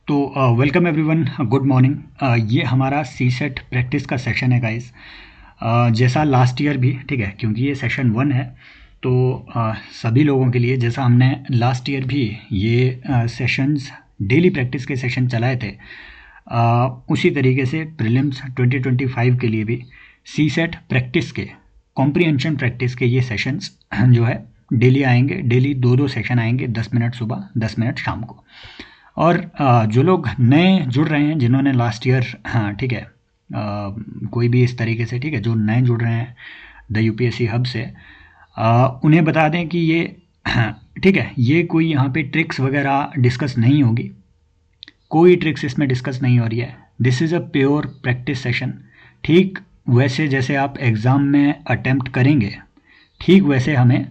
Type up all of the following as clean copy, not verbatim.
तो welcome everyone, good morning. ये हमारा सी सेट प्रैक्टिस का सेशन है गाइस। जैसा लास्ट ईयर भी, ठीक है, क्योंकि ये सेशन 1 है तो सभी लोगों के लिए जैसा हमने लास्ट ईयर भी ये सेशंस डेली प्रैक्टिस के सेशन चलाए थे, उसी तरीके से प्रीलिम्स 2025 के लिए भी सी सेट प्रैक्टिस के कॉम्प्रिहेंशन प्रैक्टिस के ये सेशंस जो है डेली आएंगे। डेली दो दो सेशन आएंगे, 10 मिनट सुबह 10 मिनट शाम को। और जो लोग नए जुड़ रहे हैं, जिन्होंने लास्ट ईयर, हाँ ठीक है, कोई भी इस तरीके से, ठीक है, जो नए जुड़ रहे हैं द यूपीएससी हब से, उन्हें बता दें कि ये ठीक है, ये कोई यहाँ पे ट्रिक्स वगैरह डिस्कस नहीं होगी। कोई ट्रिक्स इसमें डिस्कस नहीं हो रही है। This is a pure practice session. ठीक वैसे जैसे आप एग्ज़ाम में अटेम्प्ट करेंगे, ठीक वैसे हमें,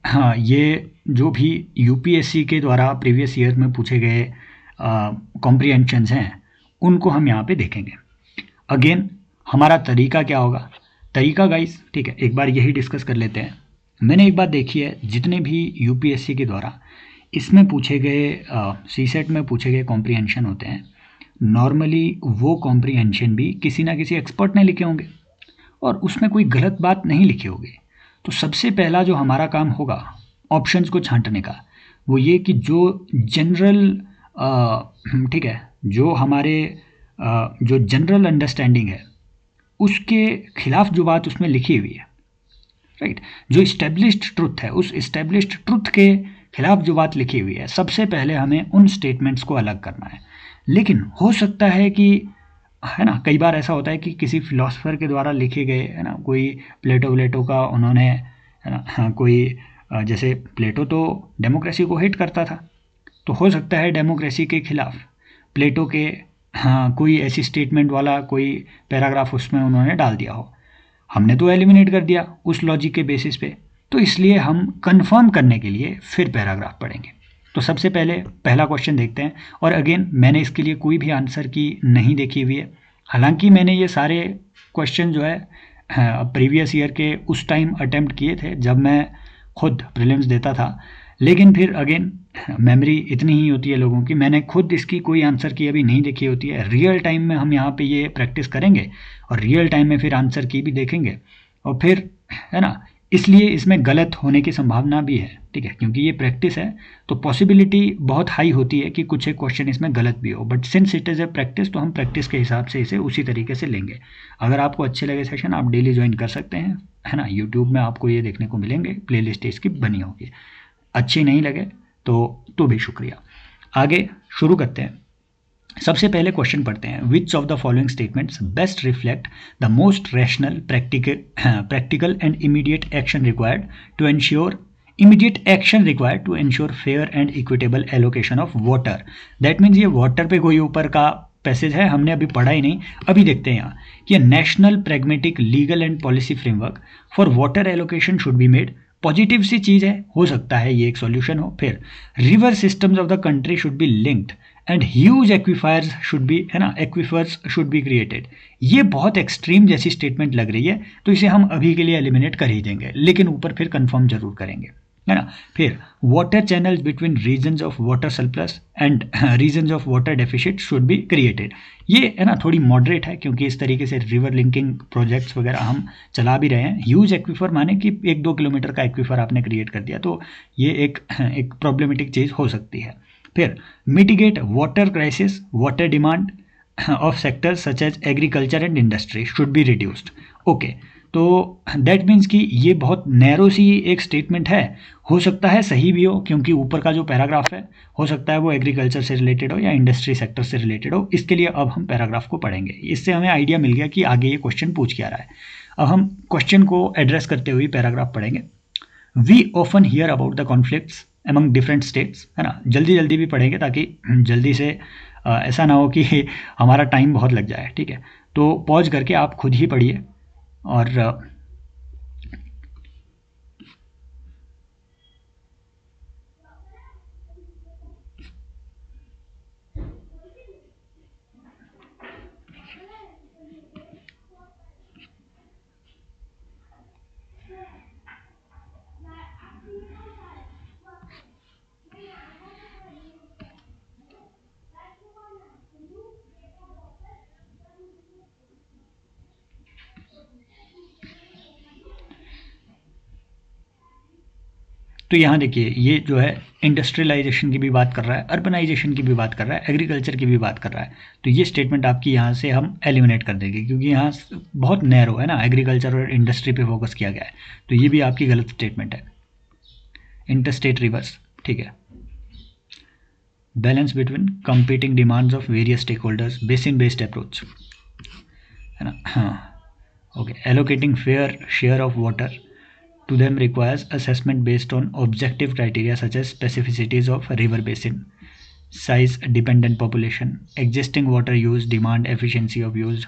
हाँ, ये जो भी यूपीएससी के द्वारा प्रीवियस ईयर में पूछे गए कॉम्प्रिहेंशंस हैं, उनको हम यहाँ पे देखेंगे। अगेन हमारा तरीका क्या होगा? तरीका गाइस, ठीक है, एक बार यही डिस्कस कर लेते हैं। मैंने एक बात देखी है, जितने भी यूपीएससी के द्वारा इसमें पूछे गए सी सेट में पूछे गए कॉम्प्रिहेंशन होते हैं, नॉर्मली वो कॉम्प्रिहेंशन भी किसी ना किसी एक्सपर्ट ने लिखे होंगे और उसमें कोई गलत बात नहीं लिखी होगी। तो सबसे पहला जो हमारा काम होगा ऑप्शंस को छांटने का, वो ये कि जो जनरल, ठीक है, जो हमारे जो जनरल अंडरस्टैंडिंग है उसके खिलाफ जो बात उसमें लिखी हुई है, राइट, जो इस्टेब्लिश्ड ट्रुथ है, उस इस्टेब्लिश्ड ट्रुथ के खिलाफ जो बात लिखी हुई है, सबसे पहले हमें उन स्टेटमेंट्स को अलग करना है। लेकिन हो सकता है कि, है ना, कई बार ऐसा होता है कि किसी फिलोसफर के द्वारा लिखे गए, है ना, कोई प्लेटो व्लेटो का उन्होंने, है ना, हाँ, कोई जैसे प्लेटो तो डेमोक्रेसी को हेट करता था, तो हो सकता है डेमोक्रेसी के खिलाफ प्लेटो के, हाँ, कोई ऐसी स्टेटमेंट वाला कोई पैराग्राफ उसमें उन्होंने डाल दिया हो। हमने तो एलिमिनेट कर दिया उस लॉजिक के बेसिस पे, तो इसलिए हम कंफर्म करने के लिए फिर पैराग्राफ पढ़ेंगे। तो सबसे पहले पहला क्वेश्चन देखते हैं। और अगेन मैंने इसके लिए कोई भी आंसर की नहीं देखी हुई है। हालांकि मैंने ये सारे क्वेश्चन जो है प्रीवियस ईयर के उस टाइम अटेम्प्ट किए थे जब मैं खुद प्रीलिम्स देता था, लेकिन फिर अगेन मेमोरी इतनी ही होती है लोगों की, मैंने खुद इसकी कोई आंसर की अभी नहीं देखी होती है। रियल टाइम में हम यहाँ पे ये प्रैक्टिस करेंगे और रियल टाइम में फिर आंसर की भी देखेंगे, और फिर, है ना, इसलिए इसमें गलत होने की संभावना भी है, ठीक है, क्योंकि ये प्रैक्टिस है तो पॉसिबिलिटी बहुत हाई होती है कि कुछ एक क्वेश्चन इसमें गलत भी हो। But since it is a practice, तो हम प्रैक्टिस के हिसाब से इसे उसी तरीके से लेंगे। अगर आपको अच्छे लगे सेशन, आप डेली ज्वाइन कर सकते हैं, है ना। यूट्यूब में आपको ये देखने को मिलेंगे, प्ले लिस्ट इसकी बनी होगी। अच्छी नहीं लगे तो भी शुक्रिया। आगे शुरू करते हैं। सबसे पहले क्वेश्चन पढ़ते हैं। Which of the following statements best reflect the most rational practical and immediate action required to ensure fair and equitable allocation of water. That means ये वाटर पे कोई ऊपर का पैसेज है, हमने अभी पढ़ा ही नहीं। अभी देखते हैं यहाँ कि national pragmatic legal and policy framework for water allocation should be made. Positive सी चीज़ है, हो सकता है ये एक सॉल्यूशन हो। फिर river systems of the country should be linked and huge aquifers should be, है ना, एक्विफर्स शुड बी क्रिएटेड। ये बहुत एक्सट्रीम जैसी स्टेटमेंट लग रही है, तो इसे हम अभी के लिए एलिमिनेट कर ही देंगे, लेकिन ऊपर फिर कंफर्म जरूर करेंगे, है ना। फिर water channels between regions of water surplus and regions of water deficit should be created. ये, है ना, थोड़ी मॉडरेट है, क्योंकि इस तरीके से रिवर लिंकिंग प्रोजेक्ट्स वगैरह हम चला भी रहे हैं। ह्यूज एक्विफर माने कि 1-2 किलोमीटर का एक्विफर आपने क्रिएट कर दिया, तो ये एक प्रॉब्लमेटिक चीज़ हो सकती है। फिर mitigate water crisis, water demand of sectors such as agriculture and industry should be reduced. Okay, तो दैट मीन्स कि ये बहुत नैरो सी एक स्टेटमेंट है। हो सकता है सही भी हो, क्योंकि ऊपर का जो पैराग्राफ है, हो सकता है वो एग्रीकल्चर से रिलेटेड हो या इंडस्ट्री सेक्टर से रिलेटेड हो। इसके लिए अब हम पैराग्राफ को पढ़ेंगे। इससे हमें आइडिया मिल गया कि आगे ये क्वेश्चन पूछ क्या रहा है। अब हम क्वेश्चन को एड्रेस करते हुए पैराग्राफ पढ़ेंगे। We often hear about the conflicts among different states, है ना, जल्दी जल्दी भी पढ़ेंगे ताकि जल्दी से ऐसा ना हो कि हमारा टाइम बहुत लग जाए, ठीक है। तो पॉज करके आप खुद ही पढ़िए। और तो यहाँ देखिए ये जो है इंडस्ट्रियलाइजेशन की भी बात कर रहा है, अर्बनाइजेशन की भी बात कर रहा है, एग्रीकल्चर की भी बात कर रहा है। तो ये स्टेटमेंट आपकी यहाँ से हम एलिमिनेट कर देंगे क्योंकि यहाँ बहुत नैरो है ना, एग्रीकल्चर और इंडस्ट्री पे फोकस किया गया है। तो ये भी आपकी गलत स्टेटमेंट है। इंटरस्टेट रिवर्स, ठीक है। Balance between competing demands of various stakeholders, basin based approach, है ना। हाँ okay, allocating fair share of water to them requires assessment based on objective criteria such as specificities of river basin, size, dependent population, existing water use, demand, efficiency of use,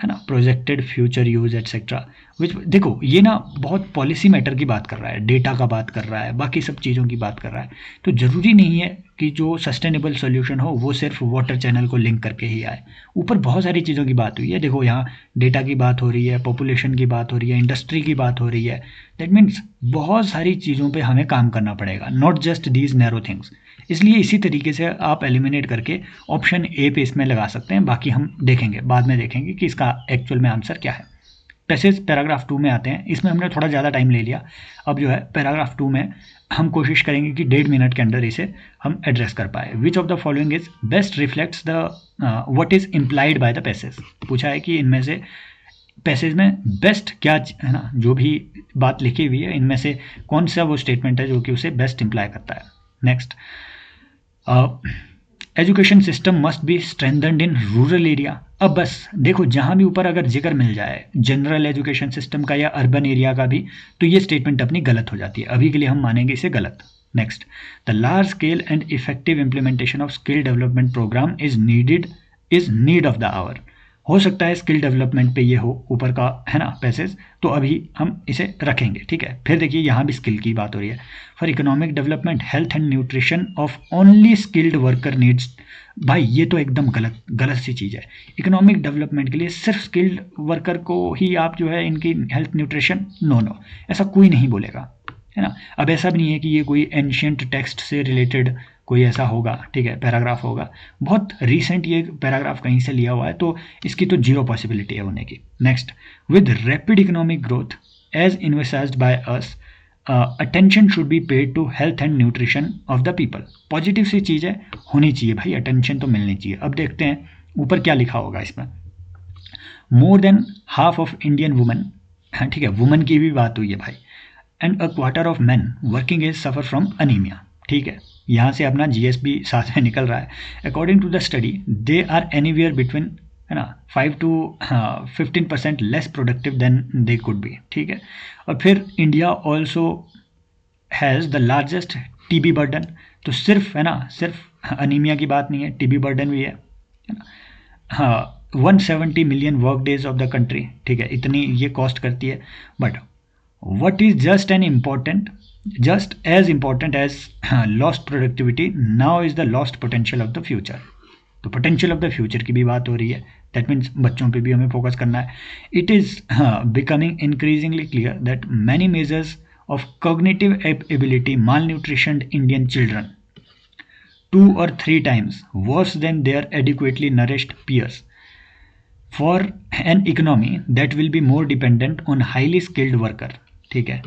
है ना, projected future use etcetera. विच देखो ये ना बहुत policy matter की बात कर रहा है, डेटा का बात कर रहा है, बाकी सब चीज़ों की बात कर रहा है। तो ज़रूरी नहीं है कि जो सस्टेनेबल सोल्यूशन हो वो सिर्फ वाटर चैनल को लिंक करके ही आए, ऊपर बहुत सारी चीज़ों की बात हुई है। देखो यहाँ डेटा की बात हो रही है, पॉपुलेशन की बात हो रही है, इंडस्ट्री की बात हो रही है। दैट मीन्स बहुत सारी चीज़ों पे हमें काम करना पड़ेगा, not just these narrow things. इसलिए इसी तरीके से आप एलिमिनेट करके ऑप्शन ए पे इसमें लगा सकते हैं। बाकी हम देखेंगे, बाद में देखेंगे कि इसका एक्चुअल में आंसर क्या है। पैसेज पैराग्राफ 2 में आते हैं, इसमें हमने थोड़ा ज़्यादा टाइम ले लिया। अब जो है पैराग्राफ 2 में हम कोशिश करेंगे कि 1.5 मिनट के अंदर इसे हम एड्रेस कर पाए। विच of the following is best reflects the what is implied by the passage. पूछा है कि इनमें से पैसेज में बेस्ट क्या है ना, जो भी बात लिखी हुई है इनमें से कौन सा वो स्टेटमेंट है जो कि उसे बेस्ट इम्प्लाई करता है। Next, education system must be strengthened in rural area. अब बस देखो जहाँ भी ऊपर अगर जिक्र मिल जाए जनरल एजुकेशन सिस्टम का या अर्बन एरिया का भी, तो ये स्टेटमेंट अपनी गलत हो जाती है। अभी के लिए हम मानेंगे इसे गलत। Next, the large scale and effective implementation of skill development program is need of the hour. हो सकता है स्किल डेवलपमेंट पे ये हो ऊपर का, है ना, पैसेज, तो अभी हम इसे रखेंगे, ठीक है। फिर देखिए यहाँ भी स्किल की बात हो रही है। For economic development health and nutrition of only skilled worker needs. भाई ये तो एकदम गलत सी चीज़ है। इकोनॉमिक डेवलपमेंट के लिए सिर्फ स्किल्ड वर्कर को ही आप जो है इनकी हेल्थ न्यूट्रिशन, नो, ऐसा कोई नहीं बोलेगा, है ना। अब ऐसा भी नहीं है कि ये कोई एंशियंट टेक्स्ट से रिलेटेड कोई ऐसा होगा, ठीक है, पैराग्राफ होगा। बहुत रीसेंट ये पैराग्राफ कहीं से लिया हुआ है, तो इसकी तो जीरो पॉसिबिलिटी है होने की। Next, with rapid economic growth as invested by us, attention should be paid to health and nutrition of the people. Positive सी चीज़ है, होनी चाहिए भाई, अटेंशन तो मिलनी चाहिए। अब देखते हैं ऊपर क्या लिखा होगा इसमें। More than half of Indian women, ठीक है, वुमेन की भी बात हुई है भाई, and a quarter of men working age suffer from anaemia, ठीक है। यहाँ से अपना जीएसबी साथ में निकल रहा है। According to the study they are anywhere between, है ना, 5 to 15% less productive than they could be, ठीक है। और फिर India also has the largest TB burden. तो सिर्फ, है ना, सिर्फ अनीमिया की बात नहीं है, टीबी बर्डन भी है ना। हाँ, 170 million work days of the country, ठीक है, इतनी ये कॉस्ट करती है। But what is just as important as lost productivity now is the lost potential of the future। तो potential of the future की भी बात हो रही है। that means बच्चों पे भी हमें फोकस करना है। it is becoming increasingly clear that many measures of cognitive ability malnutritioned Indian children 2 or 3 times worse than their adequately nourished peers for an economy that will be more dependent on highly skilled worker, ठीक है।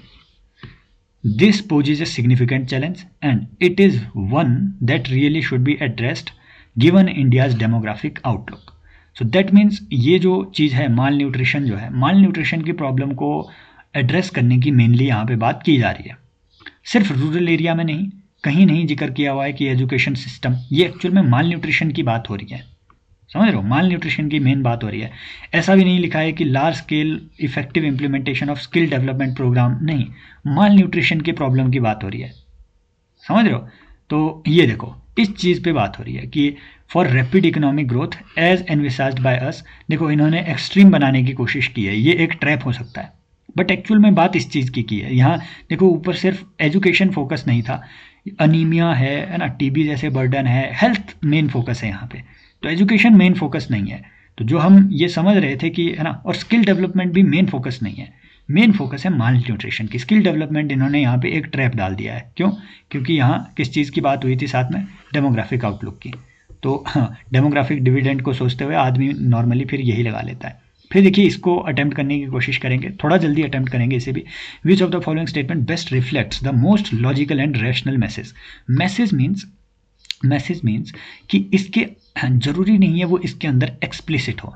This poses a significant challenge and it is one that really should be addressed given India's demographic outlook। So that means ये जो चीज़ है माल nutrition, जो है माल nutrition की problem को address करने की मेनली यहाँ पे बात की जा रही है। सिर्फ रूरल एरिया में नहीं, कहीं नहीं जिक्र किया हुआ है कि एजुकेशन सिस्टम, ये एक्चुअल में माल न्यूट्रिशन की बात हो रही है, समझ रहे हो, माल न्यूट्रिशन की मेन बात हो रही है। ऐसा भी नहीं लिखा है कि large scale effective implementation of skill development program, नहीं, माल न्यूट्रिशन की प्रॉब्लम की बात हो रही है, समझ रहे हो। तो ये देखो इस चीज़ पे बात हो रही है कि for rapid economic growth as envisaged by us. देखो इन्होंने एक्सट्रीम बनाने की कोशिश की है, ये एक ट्रैप हो सकता है, बट एक्चुअल में बात इस चीज़ की है। यहाँ देखो ऊपर सिर्फ एजुकेशन फोकस नहीं था, अनीमिया है ना, टीबी जैसे बर्डन है, हेल्थ मेन फोकस है यहाँ पे, तो एजुकेशन मेन फोकस नहीं है। तो जो हम ये समझ रहे थे कि, है ना, और स्किल डेवलपमेंट भी मेन फोकस नहीं है, मेन फोकस है माल न्यूट्रिशन की। स्किल डेवलपमेंट इन्होंने यहाँ पे एक ट्रैप डाल दिया है। क्यों? क्योंकि यहाँ किस चीज़ की बात हुई थी साथ में, डेमोग्राफिक आउटलुक की। तो हाँ, डेमोग्राफिक डिविडेंड को सोचते हुए आदमी नॉर्मली फिर यही लगा लेता है। फिर देखिए इसको अटेम्प्ट करने की कोशिश करेंगे, थोड़ा जल्दी अटेम्प्ट करेंगे इसे भी। विच of the following statement best reflects the most logical and rational message. Message means कि इसके जरूरी नहीं है वो इसके अंदर एक्सप्लिसिट हो,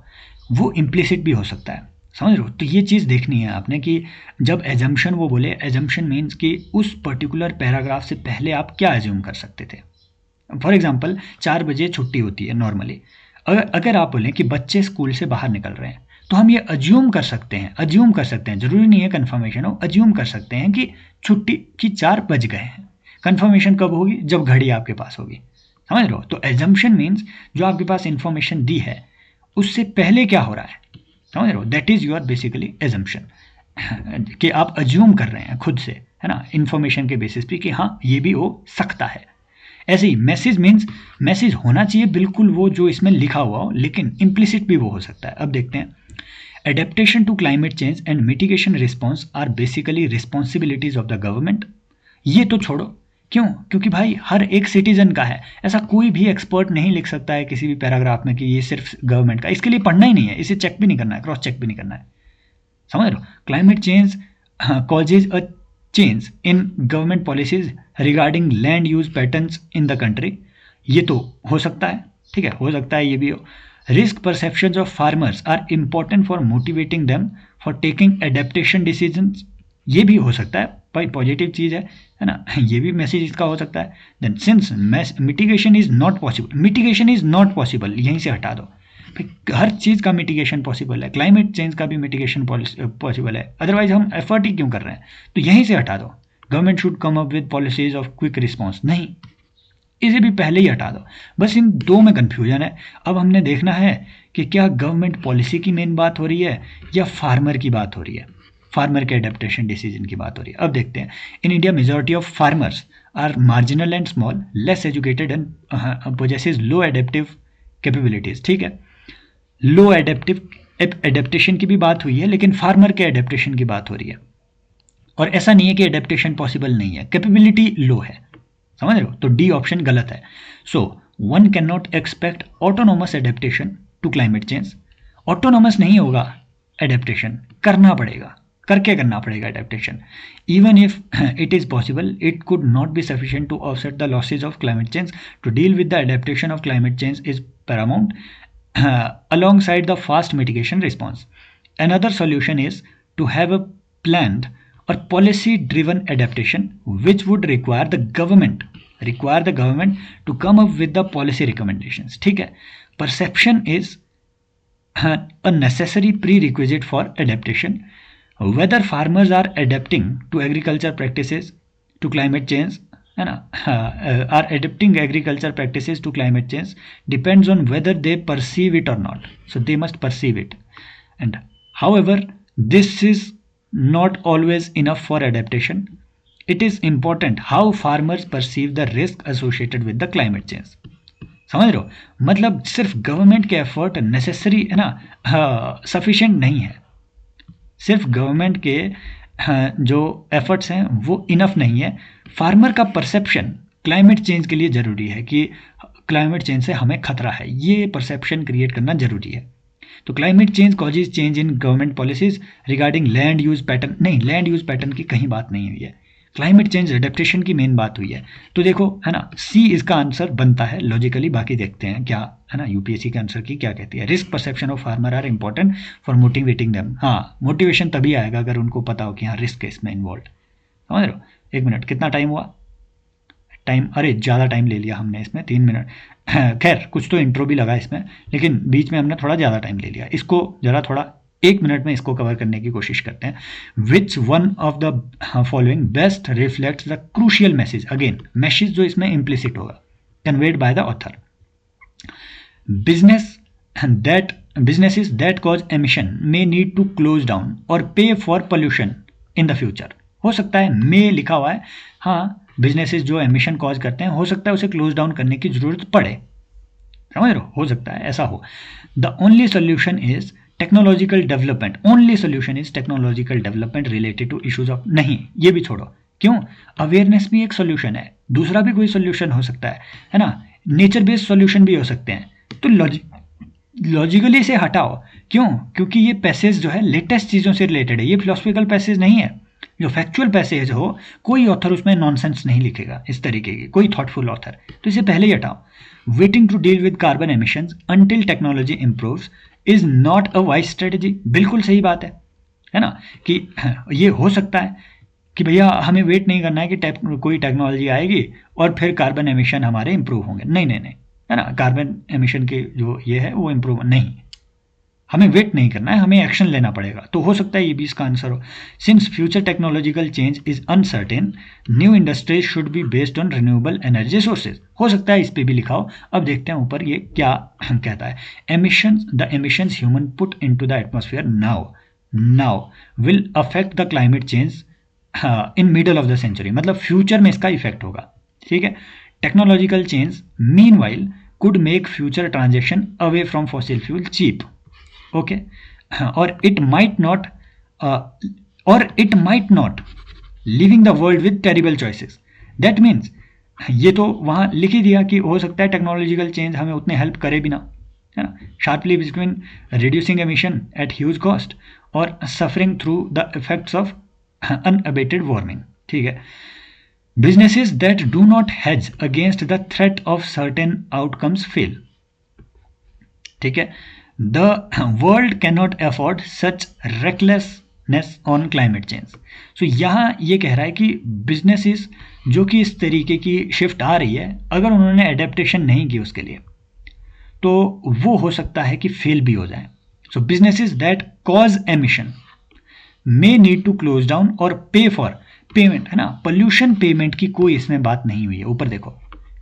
वो इम्प्लिसिट भी हो सकता है, समझ रहे हो। तो ये चीज़ देखनी है आपने कि जब एजम्पशन वो बोले, एजम्पशन मीन्स कि उस पर्टिकुलर पैराग्राफ से पहले आप क्या एज्यूम कर सकते थे। फॉर एग्जाम्पल 4 बजे छुट्टी होती है नॉर्मली, अगर आप बोलें कि बच्चे स्कूल से बाहर निकल रहे हैं तो हम ये अज्यूम कर सकते हैं, जरूरी नहीं है कन्फर्मेशन हो, अज्यूम कर सकते हैं कि छुट्टी की 4 बज गए हैं। कन्फर्मेशन कब होगी, जब घड़ी आपके पास होगी, समझ रहे हो। तो एजम्पशन मीन्स जो आपके पास इंफॉर्मेशन दी है उससे पहले क्या हो रहा है, समझ रहे हो, that is your basically assumption, कि आप अज्यूम कर रहे हैं खुद से, है ना, इंफॉर्मेशन के बेसिस पे कि हाँ ये भी हो सकता है। ऐसे ही मैसेज मीन्स मैसेज होना चाहिए बिल्कुल वो जो इसमें लिखा हुआ हो, लेकिन इम्प्लिसिट भी वो हो सकता है। अब देखते हैं, adaptation to climate change and mitigation response are basically responsibilities of the government. ये तो छोड़ो, क्यों, क्योंकि भाई हर एक सिटीजन का है, ऐसा कोई भी एक्सपर्ट नहीं लिख सकता है किसी भी पैराग्राफ में कि ये सिर्फ गवर्नमेंट का, इसके लिए पढ़ना ही नहीं है, इसे चेक भी नहीं करना है, क्रॉस चेक भी नहीं करना है, समझ रहे हो। Climate change causes a change in government policies regarding land use patterns in the country, ये तो हो सकता है, ठीक है, हो सकता है ये भी हो। Risk perceptions of farmers are important for motivating them for taking adaptation decisions, ये भी हो सकता है भाई, पॉजिटिव चीज़ है ना, ये भी मैसेज इसका हो सकता है। Then since mitigation is not possible, यहीं से हटा दो, हर चीज़ का मिटिगेशन पॉसिबल है, क्लाइमेट चेंज का भी मिटिगेशन पॉसिबल है, अदरवाइज हम एफर्ट ही क्यों कर रहे हैं, तो यहीं से हटा दो। Government should come up with policies of quick response, नहीं, इसे भी पहले ही हटा दो। बस इन दो में कन्फ्यूजन है। अब हमने देखना है कि क्या गवर्नमेंट पॉलिसी की मेन बात हो रही है या फार्मर की बात हो रही है, फार्मर के एडेप्टेशन डिसीजन की बात हो रही है। अब देखते हैं, in India majority of farmers are marginal and small, less educated and possesses low adaptive capabilities, ठीक है, लो एडेप्टेशन की भी बात हुई है, लेकिन फार्मर के एडेप्टेशन की बात हो रही है। और ऐसा नहीं है कि एडेप्टेशन पॉसिबल नहीं है, कैपेबिलिटी लो है, समझ रहे हो। तो डी ऑप्शन गलत है। So one can not expect autonomous adaptation to climate change, autonomous नहीं होगा एडेप्टेशन, करना पड़ेगा, करके करना पड़ेगा adaptation. Even if it is possible, it could not be sufficient to offset the losses of climate change. To deal with the adaptation of climate change is paramount alongside the fast mitigation response. Another solution is to have a planned or policy driven adaptation which would require the government to come up with the policy recommendations, ठीक है। Perception is a necessary prerequisite for adaptation. Whether farmers are adapting to agriculture practices to climate change, है ना, are adapting agriculture practices to climate change depends on whether they perceive it or not. So they must perceive it. And however, this is not always enough for adaptation. It is important how farmers perceive the risk associated with the climate change. समझ रहे हो, मतलब सिर्फ government के effort necessary है ना, sufficient नहीं है, सिर्फ गवर्नमेंट के जो एफर्ट्स हैं वो इनफ नहीं है। फार्मर का परसेप्शन क्लाइमेट चेंज के लिए ज़रूरी है कि क्लाइमेट चेंज से हमें खतरा है, ये परसेप्शन क्रिएट करना ज़रूरी है। तो climate change causes change in government policies regarding land use pattern, नहीं, लैंड यूज पैटर्न की कहीं बात नहीं हुई है, क्लाइमेट चेंज एडेप्टेशन की मेन बात हुई है। तो देखो, है ना, सी इसका आंसर बनता है लॉजिकली। बाकी देखते हैं क्या, है ना, यूपीएससी के आंसर की क्या कहती है। Risk perception of farmer are important for motivating them, हाँ, मोटिवेशन तभी आएगा अगर उनको पता हो कि हाँ रिस्क है इसमें इन्वॉल्व, समझ रहे हो। 1 मिनट, कितना टाइम हुआ, टाइम, अरे ज़्यादा टाइम ले लिया हमने इसमें, 3 मिनट। खैर कुछ तो इंट्रो भी लगा इसमें, लेकिन बीच में हमने थोड़ा ज़्यादा टाइम ले लिया, इसको ज़रा थोड़ा 1 मिनट में इसको कवर करने की कोशिश करते हैं। Which one of the following best reflects the crucial message, again message जो इसमें इम्प्लिसिट होगा, conveyed by the author. Businesses that cause emission may need to close down or pay for pollution in the future. हो सकता है मे लिखा हुआ है, हाँ, बिजनेसेस जो एमिशन कॉज करते हैं हो सकता है उसे क्लोज डाउन करने की जरूरत पड़े, समझ रहे हो सकता है ऐसा हो। The only solution is technological development, only solution is technological development related to issues of, नहीं, ये भी छोड़ो, क्यों, अवेयरनेस भी एक सोल्यूशन है, दूसरा भी कोई सोल्यूशन हो सकता है ना, नेचर बेस्ड सोल्यूशन भी हो सकते हैं। तो लॉजिकली इसे हटाओ। क्यों? क्योंकि ये पैसेज जो है लेटेस्ट चीज़ों से रिलेटेड है, ये फिलोसफिकल पैसेज नहीं है। जो फैक्चुअल पैसेज हो, कोई ऑथर उसमें नॉनसेंस नहीं लिखेगा इस तरीके की, कोई थॉटफुल ऑथर, तो इसे पहले ही हटाओ। Waiting to deal with carbon emissions until technology improves is not a wise strategy. बिल्कुल सही बात है ना, कि ये हो सकता है कि भैया हमें वेट नहीं करना है कि कोई टेक्नोलॉजी आएगी और फिर कार्बन एमिशन हमारे इंप्रूव होंगे। नहीं नहीं नहीं, है ना, कार्बन एमिशन के जो ये है वो इंप्रूव नहीं, हमें वेट नहीं करना है, हमें एक्शन लेना पड़ेगा। तो हो सकता है ये भी इसका आंसर हो। Since future technological change is uncertain, new industries should be based on renewable energy sources. हो सकता है इस पे भी लिखा हो। अब देखते हैं ऊपर ये क्या कहता है। Emissions, the emissions human put into the atmosphere now will affect the climate change in middle of the century. मतलब फ्यूचर में इसका इफेक्ट होगा, ठीक है। Technological change meanwhile could make future transition away from fossil fuel cheap. Okay, or it might not, leaving the world with terrible choices. That means ये तो वहाँ लिख ही दिया कि हो सकता है टेक्नोलॉजिकल चेंज हमें उतने हेल्प करे भी ना, है ना। Sharply between reducing emission at huge cost और suffering through the effects of unabated warming, ठीक है। Businesses that do not hedge against the threat of certain outcomes fail. ठीक है। The world cannot afford such recklessness on climate change. So यहाँ ये कह रहा है कि businesses जो कि इस तरीके की शिफ्ट आ रही है, अगर उन्होंने एडेप्टेशन नहीं की उसके लिए, तो वो हो सकता है कि फेल भी हो जाए। So businesses that cause emission may need to close down or pay for payment, है ना। पोल्यूशन पेमेंट की कोई इसमें बात नहीं हुई है। ऊपर देखो,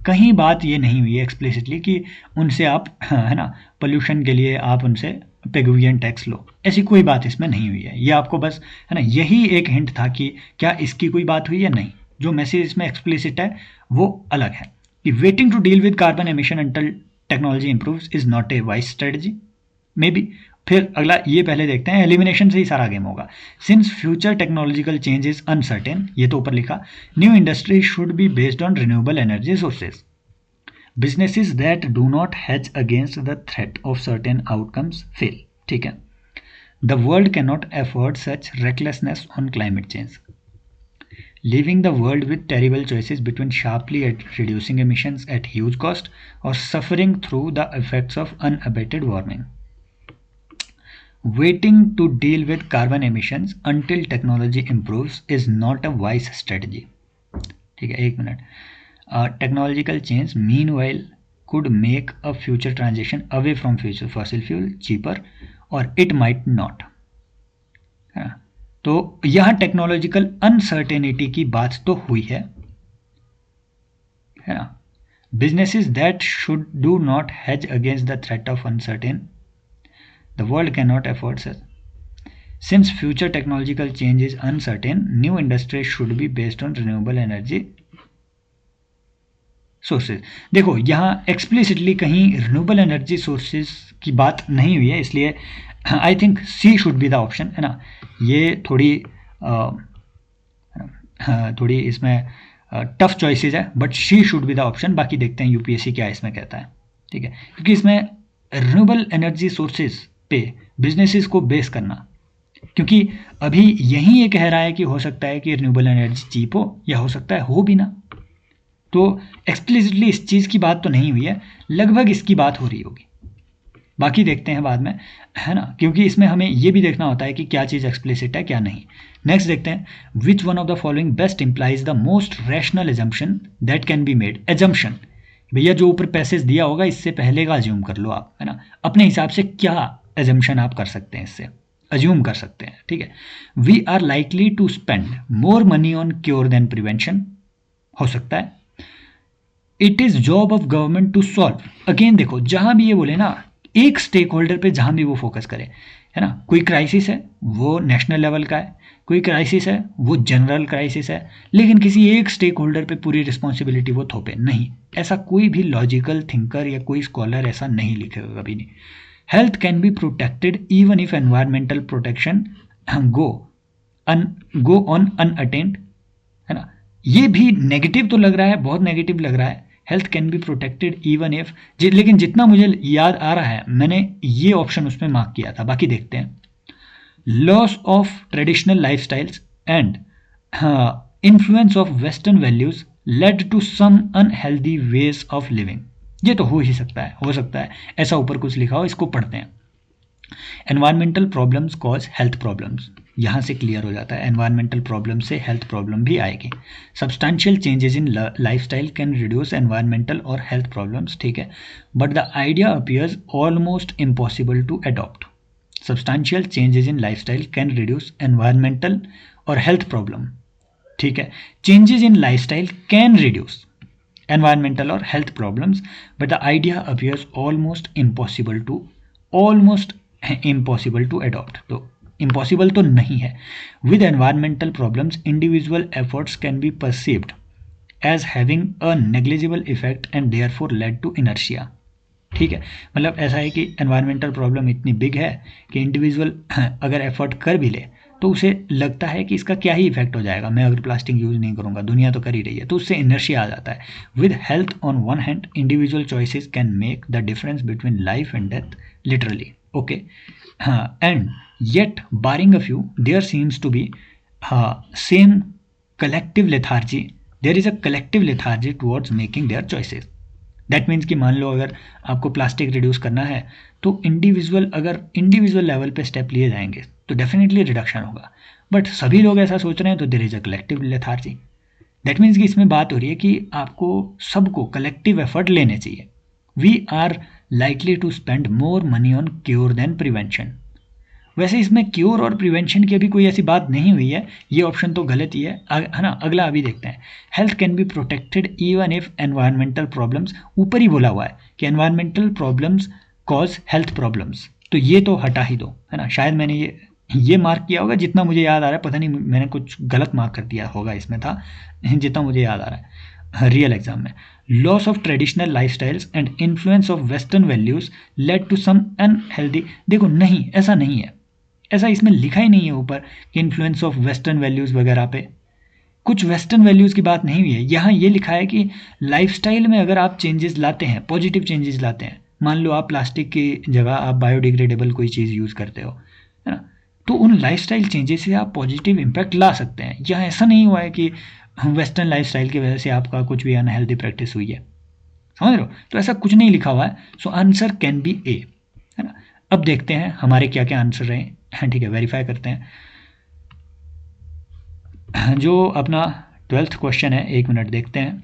कहीं बात ये नहीं हुई है एक्सप्लिसिटली कि उनसे आप, है ना, पोल्यूशन के लिए आप उनसे पेगुवियन टैक्स लो, ऐसी कोई बात इसमें नहीं हुई है। ये आपको बस, है ना, यही एक हिंट था कि क्या इसकी कोई बात हुई या नहीं। जो मैसेज इसमें एक्सप्लिसिट है वो अलग है कि waiting to deal with carbon emission until technology improves is not a wise strategy, may be. फिर अगला ये पहले देखते हैं, एलिमिनेशन से ही सारा गेम होगा। Since future technological change is uncertain, ये तो ऊपर लिखा। New industry should be based on renewable energy sources. Businesses that do not hedge against the threat of certain outcomes fail, ठीक है। The world can not afford such recklessness on climate change, leaving the world with terrible choices between sharply reducing emissions at huge cost or suffering through the effects of unabated warming. Waiting to deal with carbon emissions until technology improves is not a wise strategy. ठीक है, एक minute. Technological change meanwhile could make a future transition away from future fossil fuel cheaper or it might not. तो यह technological uncertainty की बात तो हुई है ना। Businesses that should do not hedge against the threat of uncertain, the world can not afford such. Since future technological change is uncertain, new industry should be based on renewable energy sources. देखो यहाँ explicitly कहीं renewable energy sources की बात नहीं हुई है, इसलिए I think C should be the option, है ना। ये थोड़ी इसमें टफ चॉइसेस है, but C should be the option. बाकी देखते हैं यूपीएससी क्या इसमें कहता है, ठीक है। क्योंकि इसमें रिन्यूएबल एनर्जी सोर्सेज पे बिजनेसेस को बेस करना, क्योंकि अभी यही ये कह रहा है कि हो सकता है कि रिन्यूएबल एनर्जी चीप हो या हो सकता है हो भी ना। तो एक्सप्लिसिटली इस चीज़ की बात तो नहीं हुई है, लगभग इसकी बात हो रही होगी। बाकी देखते हैं बाद में, है ना, क्योंकि इसमें हमें ये भी देखना होता है कि क्या चीज़ एक्सप्लिसिट है क्या नहीं। नेक्स्ट देखते हैं, which one of the following best implies the most rational assumption that can be made. Assumption, भैया जो ऊपर पैसेज दिया होगा इससे पहले का अज्यूम कर लो आप, है ना, अपने हिसाब से क्या एजम्पशन आप कर सकते हैं, इससे अज्यूम कर सकते हैं, ठीक है। We are likely to spend more money on cure than prevention, हो सकता है। It is job of government to solve, again देखो जहां भी ये बोले ना, एक स्टेक होल्डर पे जहां भी वो फोकस करे, है ना। कोई क्राइसिस है वो नेशनल लेवल का है, कोई क्राइसिस है वो जनरल क्राइसिस है, लेकिन किसी एक स्टेक होल्डर पे पूरी रिस्पॉन्सिबिलिटी वो थोपे नहीं। ऐसा कोई भी लॉजिकल थिंकर या कोई स्कॉलर ऐसा नहीं लिखेगा कभी नहीं। Health can be protected even if environmental protection go on unattended, है ना। ये भी नेगेटिव तो लग रहा है, बहुत नेगेटिव लग रहा है health can be protected even if, लेकिन जितना मुझे याद आ रहा है मैंने ये ऑप्शन उसमें मार्क किया था, बाकी देखते हैं। Loss of traditional lifestyles and influence of western values led to some unhealthy ways of living. ये तो हो ही सकता है, हो सकता है ऐसा ऊपर कुछ लिखा हो, इसको पढ़ते हैं। Environmental problems cause health problems, यहाँ से क्लियर हो जाता है एनवायरमेंटल प्रॉब्लम से हेल्थ प्रॉब्लम भी आएगी। Substantial changes in lifestyle can reduce environmental और हेल्थ प्रॉब्लम्स, ठीक है, but the idea appears almost impossible to adopt. Substantial changes in lifestyle can reduce environmental और हेल्थ प्रॉब्लम, ठीक है, changes in lifestyle can reduce environmental और health problems, but the idea appears almost impossible to adopt. तो impossible तो नहीं है। With environmental problems individual efforts can be perceived as having a negligible effect and therefore led to inertia, ठीक है, मतलब ऐसा है कि एनवायरमेंटल प्रॉब्लम इतनी बिग है कि इंडिविजुअल अगर एफर्ट कर भी ले तो उसे लगता है कि इसका क्या ही इफेक्ट हो जाएगा, मैं अगर प्लास्टिक यूज नहीं करूंगा, दुनिया तो कर ही रही है, तो उससे इनर्शिया आ जाता है। With health on one hand individual choices can make the difference between life and death literally, okay, and yet barring a few there seems to be same collective lethargy, there is a collective lethargy towards making their choices. That means कि मान लो अगर आपको plastic reduce करना है तो अगर individual level पे step लिए जाएंगे तो डेफिनेटली रिडक्शन होगा, बट सभी लोग ऐसा सोच रहे हैं तो there is a collective lethargy. That means कि इसमें बात हो रही है कि आपको सबको कलेक्टिव एफर्ट लेने चाहिए। We are likely to spend more money on cure than prevention. वैसे इसमें क्योर और प्रिवेंशन की अभी कोई ऐसी बात नहीं हुई है, ये ऑप्शन तो गलत ही है ना। अगला अभी देखते हैं। Health can be protected even if environmental problems, ऊपर ही बोला हुआ है कि environmental problems cause health problems, तो ये तो हटा ही दो, है ना। शायद मैंने ये मार्क किया होगा, जितना मुझे याद आ रहा है, पता नहीं मैंने कुछ गलत मार्क कर दिया होगा, इसमें था जितना मुझे याद आ रहा है रियल एग्जाम में। Loss of traditional lifestyles and influence of western values led to some unhealthy, देखो नहीं, ऐसा नहीं है, ऐसा इसमें लिखा ही नहीं है ऊपर कि इन्फ्लुएंस ऑफ वेस्टर्न वैल्यूज़ वगैरह पे, कुछ वेस्टर्न वैल्यूज़ की बात नहीं हुई है। यहाँ ये लिखा है कि लाइफस्टाइल में अगर आप चेंजेस लाते हैं, पॉजिटिव चेंजेस लाते हैं, मान लो आप प्लास्टिक की जगह आप बायोडिग्रेडेबल कोई चीज़ यूज़ करते हो, है ना, तो उन लाइफस्टाइल चेंजेस से आप पॉजिटिव इम्पैक्ट ला सकते हैं। यहाँ ऐसा नहीं हुआ है कि वेस्टर्न लाइफस्टाइल की वजह से आपका कुछ भी अनहेल्दी प्रैक्टिस हुई है, समझ रहे हो, तो ऐसा कुछ नहीं लिखा हुआ है। सो आंसर कैन बी ए, है ना। अब देखते हैं हमारे क्या क्या आंसर रहे, ठीक है, वेरीफाई करते हैं। जो अपना 12th क्वेश्चन है, 1 मिनट देखते हैं।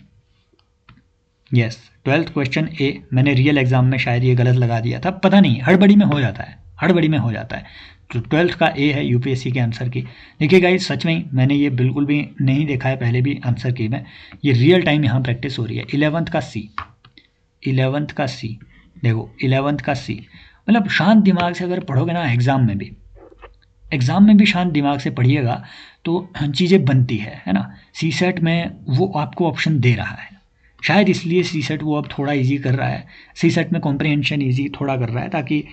यस, 12th क्वेश्चन ए, मैंने रियल एग्जाम में शायद ये गलत लगा दिया था, पता नहीं, हड़बड़ी में हो जाता है, हड़बड़ी में हो जाता है। तो 12th का ए है यूपीएससी के आंसर की। देखिए गाइस, सच में मैंने ये बिल्कुल भी नहीं देखा है पहले भी आंसर की में, ये रियल टाइम यहाँ प्रैक्टिस हो रही है। 11th का सी, 11th का सी, देखो 11th का सी, मतलब शांत दिमाग से अगर पढ़ोगे ना एग्जाम में भी शांत दिमाग से पढ़िएगा तो चीज़ें बनती है ना। सी सेट में वो आपको ऑप्शन दे रहा है, शायद इसलिए सी सेट वो अब थोड़ा इजी कर रहा है, सी सेट में कॉम्प्रिहेंशन इजी थोड़ा कर रहा है, ताकि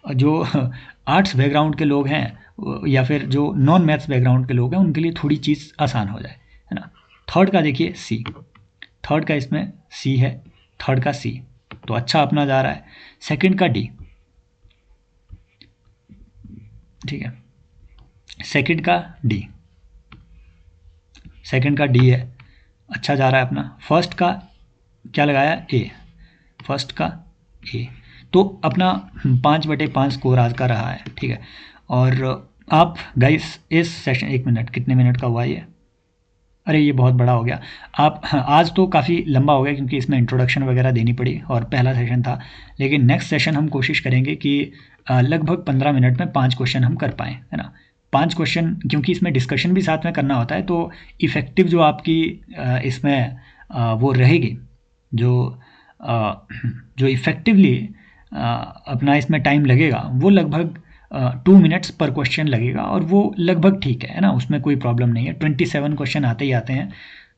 जो आर्ट्स बैकग्राउंड के लोग हैं या फिर जो नॉन मैथ्स बैकग्राउंड के लोग हैं उनके लिए थोड़ी चीज़ आसान हो जाए, है ना। थर्ड का देखिए सी, थर्ड का इसमें सी है, थर्ड का सी, तो अच्छा अपना जा रहा है। सेकंड का डी, ठीक है, सेकंड का डी, सेकंड का डी है, अच्छा जा रहा है अपना। फर्स्ट का क्या लगाया, ए, फर्स्ट का ए, तो अपना 5/5 स्कोर आज का रहा है, ठीक है। और आप गाइस इस सेशन, 1 मिनट, कितने मिनट का हुआ ये, अरे ये बहुत बड़ा हो गया। आप आज तो काफ़ी लंबा हो गया क्योंकि इसमें इंट्रोडक्शन वगैरह देनी पड़ी और पहला सेशन था, लेकिन नेक्स्ट सेशन हम कोशिश करेंगे कि लगभग 15 मिनट में 5 क्वेश्चन हम कर पाएँ, है ना। 5 क्वेश्चन, क्योंकि इसमें डिस्कशन भी साथ में करना होता है, तो इफ़ेक्टिव जो आपकी इसमें वो रहेगी, जो इफ़ेक्टिवली अपना इसमें टाइम लगेगा वो लगभग 2 मिनट्स पर क्वेश्चन लगेगा, और वो लगभग ठीक है ना, उसमें कोई प्रॉब्लम नहीं है। 27 क्वेश्चन आते ही आते हैं,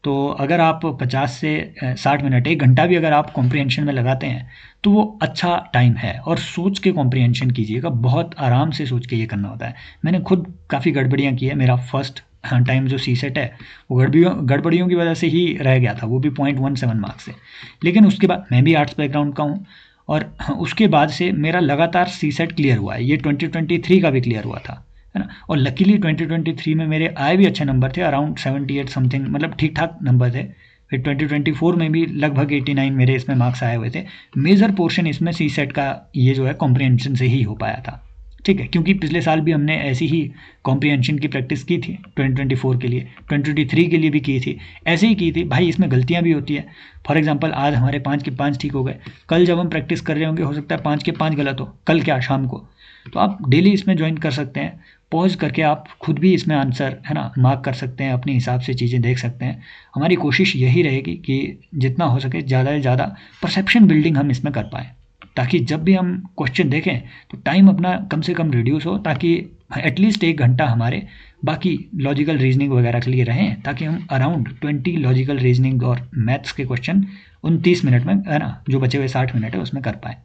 तो अगर आप 50 से 60 मिनट, 1 घंटा भी अगर आप कॉम्प्रिहेंशन में लगाते हैं तो वो अच्छा टाइम है। और सोच के कॉम्प्रिहेंशन कीजिएगा, बहुत आराम से सोच के ये करना होता है। मैंने खुद काफ़ी गड़बड़ियाँ की है, मेरा फर्स्ट टाइम जो सी सेट है वो गड़बड़ियों की वजह से ही रह गया था, वो भी 0.17 मार्क्स से। लेकिन उसके बाद मैं भी आर्ट्स बैकग्राउंड का हूँ और उसके बाद से मेरा लगातार सी सेट क्लियर हुआ है। ये 2023 का भी क्लियर हुआ था, है ना। और लकीली 2023 में मेरे आए भी अच्छे नंबर थे, अराउंड 78 समथिंग, मतलब ठीक ठाक नंबर थे। फिर 2024 में भी लगभग 89 मेरे इसमें मार्क्स आए हुए थे। मेजर पोर्शन इसमें सी सेट का ये जो है कॉम्प्रिहेंशन से ही हो पाया था, ठीक है। क्योंकि पिछले साल भी हमने ऐसी ही कॉम्प्रिहेंशन की प्रैक्टिस की थी 2024 के लिए, 2023 के लिए भी की थी, ऐसे ही की थी भाई। इसमें गलतियां भी होती है। फॉर एग्जांपल आज हमारे 5 के 5 ठीक हो गए, कल जब हम प्रैक्टिस कर रहे होंगे हो सकता है 5 के 5 गलत हो, कल क्या शाम को। तो आप डेली इसमें ज्वाइन कर सकते हैं, पॉज करके आप खुद भी इसमें आंसर, है ना, मार्क कर सकते हैं, अपने हिसाब से चीज़ें देख सकते हैं। हमारी कोशिश यही रहेगी कि जितना हो सके ज़्यादा से ज़्यादा परसेप्शन बिल्डिंग हम इसमें कर पाएँ, ताकि जब भी हम क्वेश्चन देखें तो टाइम अपना कम से कम रिड्यूस हो, ताकि एटलीस्ट 1 घंटा हमारे बाकी लॉजिकल रीजनिंग वगैरह के लिए रहें, ताकि हम अराउंड 20 लॉजिकल रीजनिंग और मैथ्स के क्वेश्चन 29 मिनट में, है ना, जो बचे हुए 60 मिनट है उसमें कर पाएँ।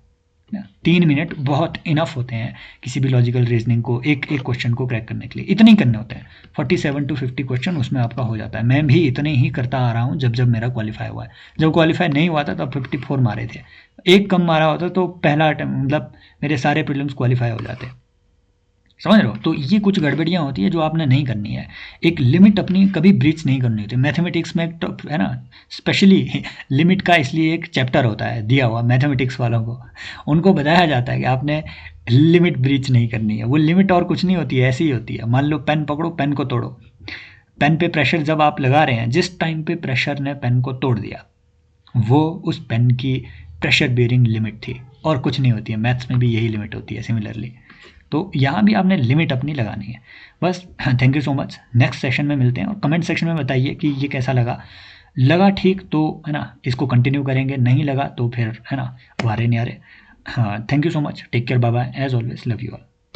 3 मिनट बहुत इनफ होते हैं किसी भी लॉजिकल रीजनिंग को, एक एक क्वेश्चन को क्रैक करने के लिए इतने ही करने होते हैं। 47 to 50 क्वेश्चन उसमें आपका हो जाता है। मैं भी इतने ही करता आ रहा हूँ जब जब मेरा क्वालिफाई हुआ है। जब क्वालिफाई नहीं हुआ था तब 54 मारे थे, एक कम मारा होता तो पहला अटेम्प्ट, मतलब मेरे सारे प्रीलिम्स क्वालिफाई हो जाते, समझ रहे हो। तो ये कुछ गड़बड़ियाँ होती है जो आपने नहीं करनी है। एक लिमिट अपनी कभी ब्रीच नहीं करनी होती। मैथमेटिक्स में तो, है ना, स्पेशली लिमिट का इसलिए एक चैप्टर होता है दिया हुआ मैथमेटिक्स वालों को, उनको बताया जाता है कि आपने लिमिट ब्रीच नहीं करनी है। वो लिमिट और कुछ नहीं होती है, ऐसी ही होती है। मान लो पेन पकड़ो, पेन को तोड़ो। पेन पे प्रेशर जब आप लगा रहे हैं, जिस टाइम पे प्रेशर ने पेन को तोड़ दिया, वो उस पेन की प्रेशर बेयरिंग लिमिट थी, और कुछ नहीं होती है। मैथ्स में भी यही लिमिट होती है सिमिलरली। तो यहाँ भी आपने लिमिट अपनी लगानी है बस। Thank you so much. Next session में मिलते हैं, और कमेंट सेक्शन में बताइए कि ये कैसा लगा ठीक तो, है ना, इसको कंटिन्यू करेंगे, नहीं लगा तो फिर, है ना, वारे न्यारे। हाँ, thank you so much, take care, bye bye, as always love you all.